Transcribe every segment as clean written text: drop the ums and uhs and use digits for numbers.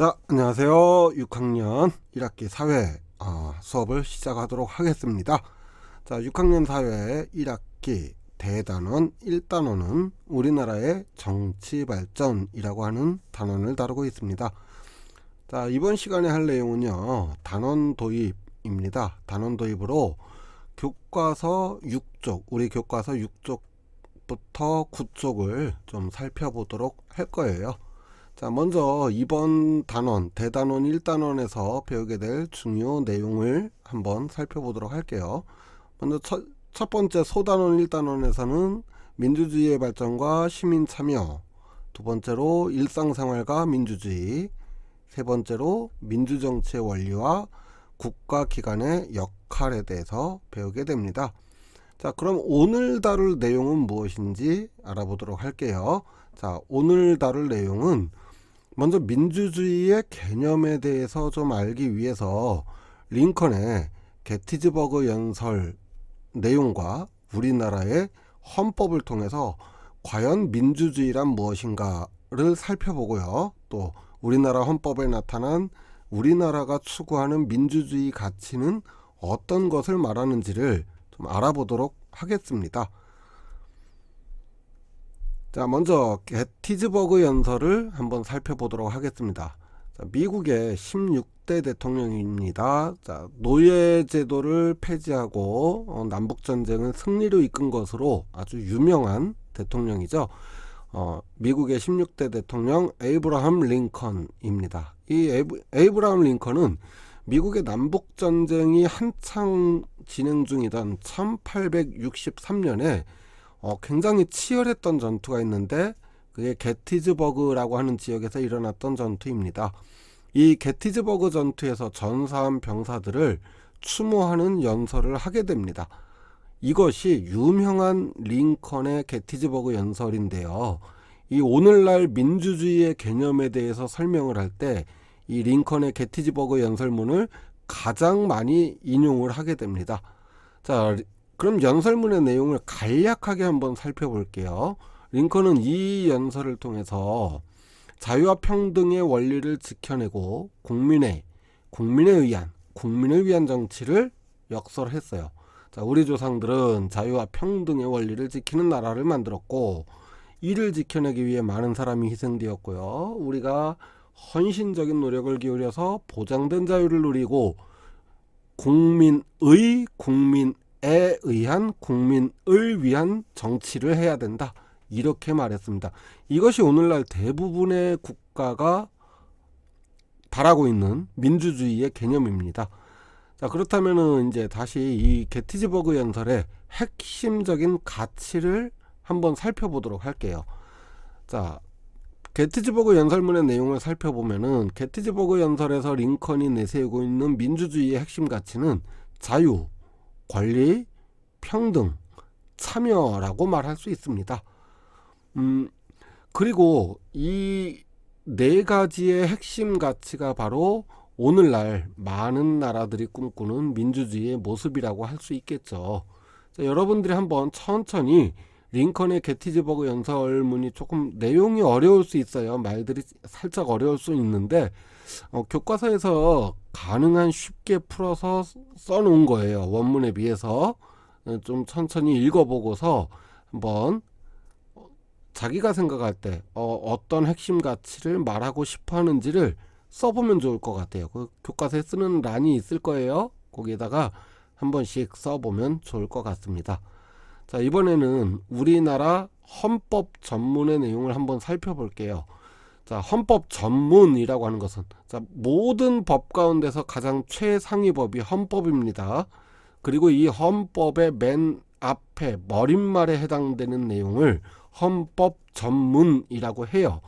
자, 안녕하세요. 6학년 1학기 사회 수업을 시작하도록 하겠습니다. 자, 6학년 사회 1학기 대단원 1단원은 우리나라의 정치발전이라고 하는 단원을 다루고 있습니다. 자, 이번 시간에 할 내용은요, 단원 도입입니다. 단원 도입으로 교과서 6쪽, 우리 교과서 6쪽부터 9쪽을 좀 살펴보도록 할 거예요. 자, 먼저 이번 단원, 대단원 1단원에서 배우게 될 중요 내용을 한번 살펴보도록 할게요. 먼저 첫 번째 소단원 1단원에서는 민주주의의 발전과 시민 참여, 두 번째로 일상생활과 민주주의, 세 번째로 민주정치의 원리와 국가기관의 역할에 대해서 배우게 됩니다. 자, 그럼 오늘 다룰 내용은 무엇인지 알아보도록 할게요. 자, 오늘 다룰 내용은 먼저 민주주의의 개념에 대해서 좀 알기 위해서 링컨의 게티즈버그 연설 내용과 우리나라의 헌법을 통해서 과연 민주주의란 무엇인가를 살펴보고요. 또 우리나라 헌법에 나타난 우리나라가 추구하는 민주주의 가치는 어떤 것을 말하는지를 좀 알아보도록 하겠습니다. 자, 먼저 게티즈버그 연설을 한번 살펴보도록 하겠습니다. 자, 미국의 16대 대통령입니다. 자, 노예제도를 폐지하고 남북전쟁을 승리로 이끈 것으로 아주 유명한 대통령이죠. 미국의 16대 대통령 에이브라함 링컨입니다. 이 에이브라함 링컨은 미국의 남북전쟁이 한창 진행 중이던 1863년에 굉장히 치열했던 전투가 있는데 그게 게티즈버그라고 하는 지역에서 일어났던 전투입니다. 이 게티즈버그 전투에서 전사한 병사들을 추모하는 연설을 하게 됩니다. 이것이 유명한 링컨의 게티즈버그 연설인데요. 이 오늘날 민주주의의 개념에 대해서 설명을 할 때 이 링컨의 게티즈버그 연설문을 가장 많이 인용을 하게 됩니다. 자, 그럼 연설문의 내용을 간략하게 한번 살펴볼게요. 링컨은 이 연설을 통해서 자유와 평등의 원리를 지켜내고 국민을 위한 정치를 역설했어요. 자, 우리 조상들은 자유와 평등의 원리를 지키는 나라를 만들었고 이를 지켜내기 위해 많은 사람이 희생되었고요. 우리가 헌신적인 노력을 기울여서 보장된 자유를 누리고 국민에 의한 국민을 위한 정치를 해야 된다. 이렇게 말했습니다. 이것이 오늘날 대부분의 국가가 바라고 있는 민주주의의 개념입니다. 자, 그렇다면은 이제 다시 이 게티즈버그 연설의 핵심적인 가치를 한번 살펴보도록 할게요. 자, 게티즈버그 연설문의 내용을 살펴보면은 게티즈버그 연설에서 링컨이 내세우고 있는 민주주의의 핵심 가치는 자유, 권리, 평등, 참여라고 말할 수 있습니다. 그리고 이 네 가지의 핵심 가치가 바로 오늘날 많은 나라들이 꿈꾸는 민주주의의 모습이라고 할 수 있겠죠. 자, 여러분들이 한번 천천히 링컨의 게티즈버그 연설문이 조금 내용이 어려울 수 있어요. 말들이 살짝 어려울 수 있는데 교과서에서 가능한 쉽게 풀어서 써놓은 거예요. 원문에 비해서 좀 천천히 읽어보고서 한번 자기가 생각할 때 어떤 핵심 가치를 말하고 싶어 하는지를 써보면 좋을 것 같아요. 그 교과서에 쓰는 란이 있을 거예요. 거기에다가 한 번씩 써보면 좋을 것 같습니다. 자, 이번에는 우리나라 헌법 전문의 내용을 한번 살펴볼게요. 자, 헌법 전문이라고 하는 것은 모든 법 가운데서 가장 최상위 법이 헌법입니다. 그리고 이 헌법의 맨 앞에 머릿말에 해당되는 내용을 헌법 전문이라고 해요.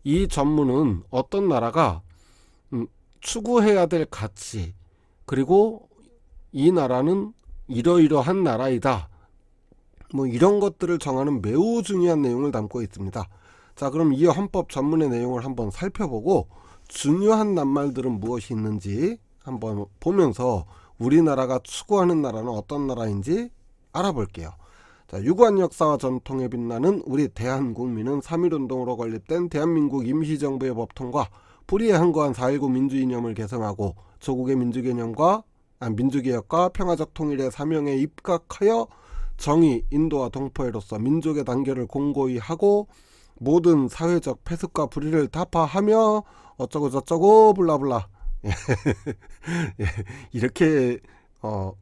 이 전문은 어떤 나라가 추구해야 될 가치, 그리고 이 나라는 이러이러한 나라이다, 뭐 이런 것들을 정하는 매우 중요한 내용을 담고 있습니다. 자, 그럼 이 헌법 전문의 내용을 한번 살펴보고 중요한 낱말들은 무엇이 있는지 한번 보면서 우리나라가 추구하는 나라는 어떤 나라인지 알아볼게요. 자, 유구한 역사와 전통에 빛나는 우리 대한국민은 3.1운동으로 건립된 대한민국 임시정부의 법통과 불의에 항거한 4.19 민주이념을 개성하고 조국의 민주개혁과 평화적 통일의 사명에 입각하여 정의, 인도와 동포애로서 민족의 단결을 공고히 하고 모든 사회적 폐습과 불의를 타파하며 어쩌고 저쩌고 블라블라. 이렇게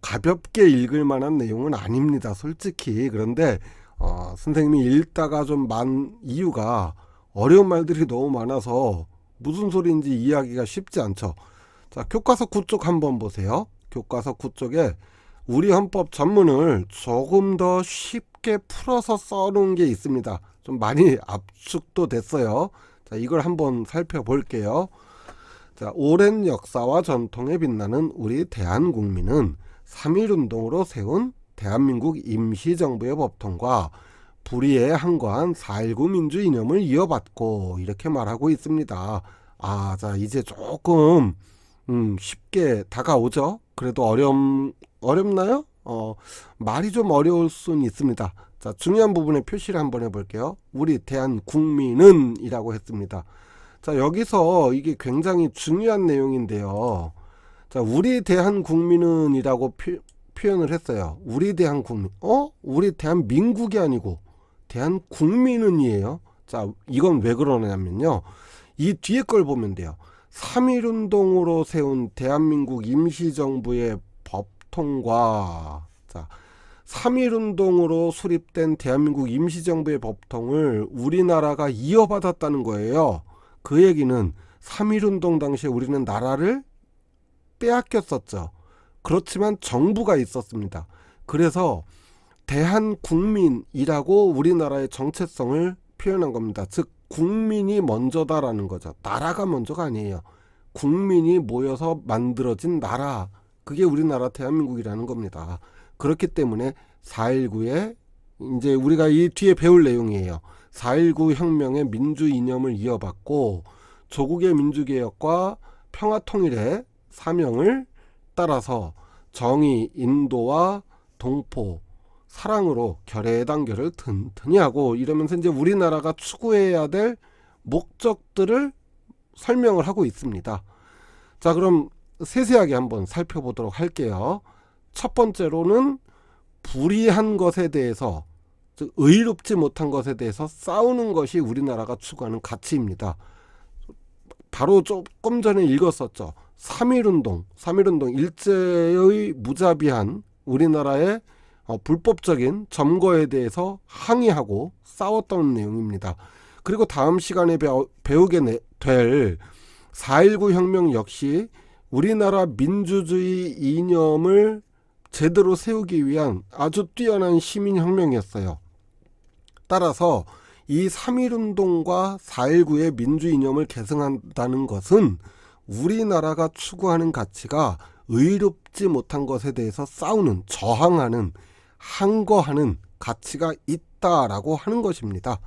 가볍게 읽을 만한 내용은 아닙니다, 솔직히. 그런데 선생님이 읽다가 좀 이유가 어려운 말들이 너무 많아서 무슨 소리인지 이해하기가 쉽지 않죠. 자, 교과서 9쪽 한번 보세요. 교과서 9쪽에 우리 헌법 전문을 조금 더 쉽게 풀어서 써놓은 게 있습니다. 좀 많이 압축도 됐어요. 자, 이걸 한번 살펴볼게요. 자, 오랜 역사와 전통에 빛나는 우리 대한국민은 3.1운동으로 세운 대한민국 임시정부의 법통과 불의에 항거한 4.19 민주이념을 이어받고 이렇게 말하고 있습니다. 자, 이제 조금 쉽게 다가오죠. 그래도 어렵나요? 말이 좀 어려울 수는 있습니다. 자, 중요한 부분에 표시를 한번 해볼게요. 우리 대한국민은 이라고 했습니다. 자, 여기서 이게 굉장히 중요한 내용인데요. 자, 우리 대한국민은 이라고 표현을 했어요. 우리 대한국민. 우리 대한민국이 아니고 대한국민은 이에요. 자, 이건 왜 그러냐면요. 이 뒤에 걸 보면 돼요. 3.1운동으로 세운 대한민국 임시정부의 법통과, 자, 3.1운동으로 수립된 대한민국 임시정부의 법통을 우리나라가 이어받았다는 거예요. 그 얘기는 3.1운동 당시에 우리는 나라를 빼앗겼었죠. 그렇지만 정부가 있었습니다. 그래서 대한국민이라고 우리나라의 정체성을 표현한 겁니다. 즉 국민이 먼저다라는 거죠. 나라가 먼저가 아니에요. 국민이 모여서 만들어진 나라, 그게 우리나라 대한민국이라는 겁니다. 그렇기 때문에 4.19에 이제 우리가 이 뒤에 배울 내용이에요. 4.19 혁명의 민주 이념을 이어받고 조국의 민주개혁과 평화통일의 사명을 따라서 정의, 인도와 동포, 사랑으로 결의의 단결을 튼튼히 하고, 이러면서 이제 우리나라가 추구해야 될 목적들을 설명을 하고 있습니다. 자, 그럼 세세하게 한번 살펴보도록 할게요. 첫 번째로는 불의한 것에 대해서, 즉 의롭지 못한 것에 대해서 싸우는 것이 우리나라가 추구하는 가치입니다. 바로 조금 전에 읽었었죠. 3.1운동 일제의 무자비한 우리나라의 불법적인 점거에 대해서 항의하고 싸웠던 내용입니다. 그리고 다음 시간에 배우게 될 4.19 혁명 역시 우리나라 민주주의 이념을 제대로 세우기 위한 아주 뛰어난 시민혁명이었어요. 따라서 이 3.1운동과 4.19의 민주 이념을 계승한다는 것은 우리나라가 추구하는 가치가 의롭지 못한 것에 대해서 싸우는, 저항하는, 항거하는 가치가 있다라고 하는 것입니다.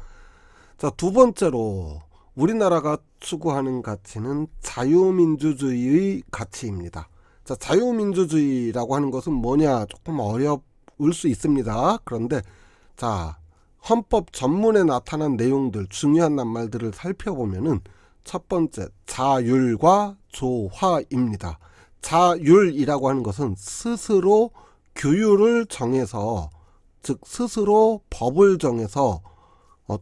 자, 두 번째로 우리나라가 추구하는 가치는 자유민주주의의 가치입니다. 자, 자유민주주의라고 하는 것은 뭐냐, 조금 어려울 수 있습니다. 그런데 자, 헌법 전문에 나타난 내용들, 중요한 낱말들을 살펴보면은 첫 번째, 자율과 조화입니다. 자율이라고 하는 것은 스스로 규율을 정해서, 즉 스스로 법을 정해서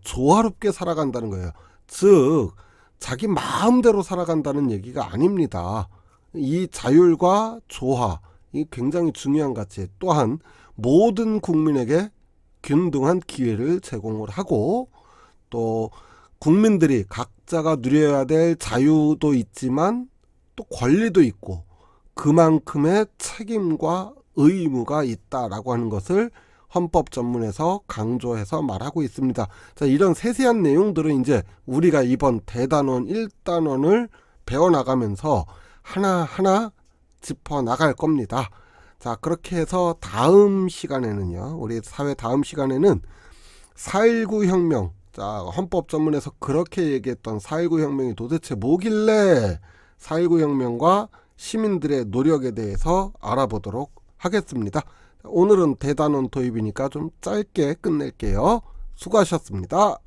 조화롭게 살아간다는 거예요. 즉 자기 마음대로 살아간다는 얘기가 아닙니다. 이 자율과 조화, 이 굉장히 중요한 가치. 또한 모든 국민에게 균등한 기회를 제공을 하고, 또 국민들이 각자가 누려야 될 자유도 있지만 또 권리도 있고 그만큼의 책임과 의무가 있다라고 하는 것을 헌법 전문에서 강조해서 말하고 있습니다. 자, 이런 세세한 내용들은 이제 우리가 이번 대단원 1단원을 배워나가면서 하나하나 짚어나갈 겁니다. 자, 그렇게 해서 다음 시간에는요, 우리 사회 다음 시간에는 4.19 혁명, 자, 헌법 전문에서 그렇게 얘기했던 4.19 혁명이 도대체 뭐길래 4.19 혁명과 시민들의 노력에 대해서 알아보도록 하겠습니다. 오늘은 대단원 도입이니까 좀 짧게 끝낼게요. 수고하셨습니다.